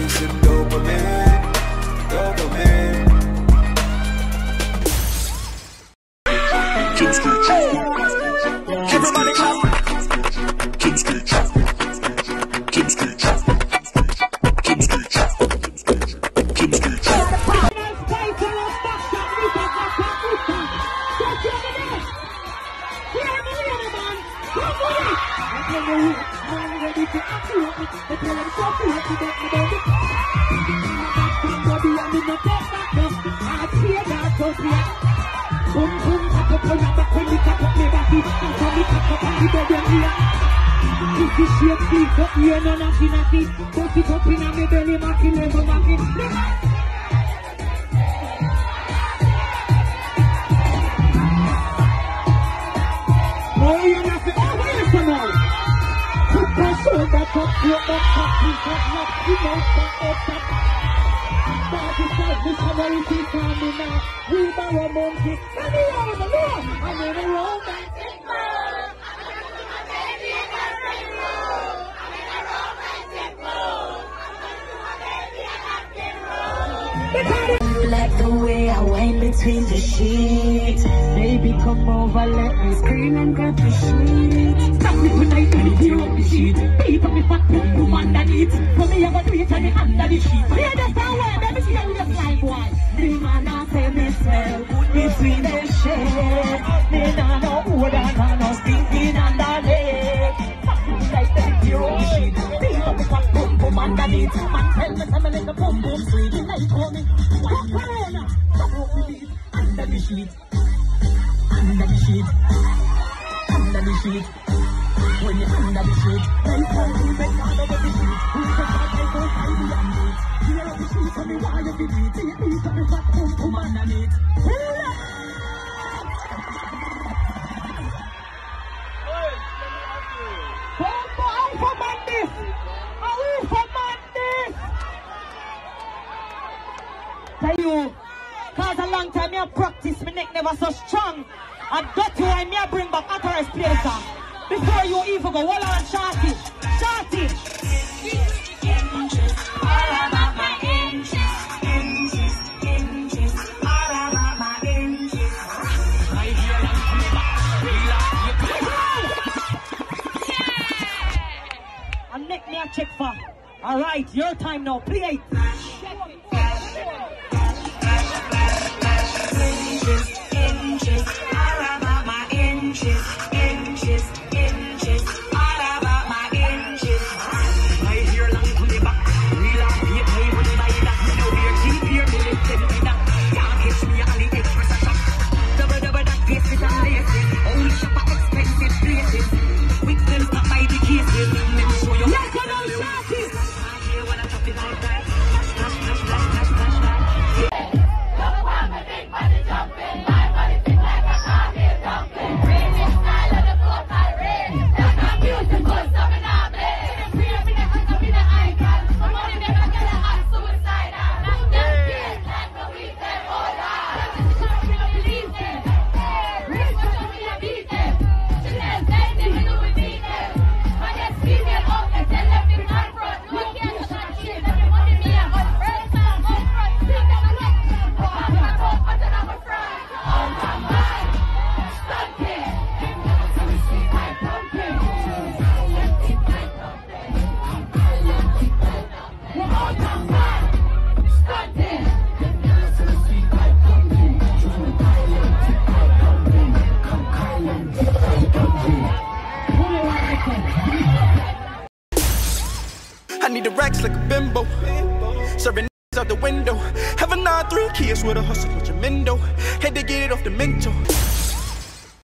some dopamine, dopamine. Everybody clap. Kim Street Chop. Kim Street Chop. Kim Street Chop. Kim Street Chop. You like the way I wind between the sheets. Baby, come over, let me scream and grab the sheet. Stop me tonight, let me tear up the sheet. Beat up me fat boom boom underneath. For me, I got to eat on the under the sheet. Yeah, that's how I let me see how you just like one. The man I say me smell between the shade. Me nah no odor, nah no stinking underneath. Stop me tonight, let me tear up the sheet. Beat up me fat boom boom underneath. Man, tell me, tell me, let the boom boom sweet. The night for me. Under the sheet, under the sheet, under the sheet. When you're under the sheet, they call me back out of the sheet. Who's the guy that goes hide the underneath? You're on the sheet, tell me why you did it. You need to be fat, boom, boom, underneath. For madness! Are we for madness? Tell you. Cause a long time I practice, my neck never so strong. And that's why me I bring back authorized placer. Before you even go, hold on, shorty. Shorty. All about my inches, inches, inches. All about my inches. Right here, I'm coming back. And neck me a check for. Alright, your time now. Play it. Inches, all about my inches, inches, inches, all about my inches. Right here, long to the back. Real on here, pay when you buy that. No beer, cheap here, me lift it in that. Can't catch me on the express shop. Double that case it and laces. Only shop at expensive places. Quick them stop by the cases. Let me show you. Yes, I know, Shaki. Here when I chop it all time. Flash, flash, flash, flash, flash, flash. Don't want my big money jumping. I need the racks like a bimbo. Serving out the window. Have a 9-3 kids with a hustle with your mendo. Had to get it off the mental.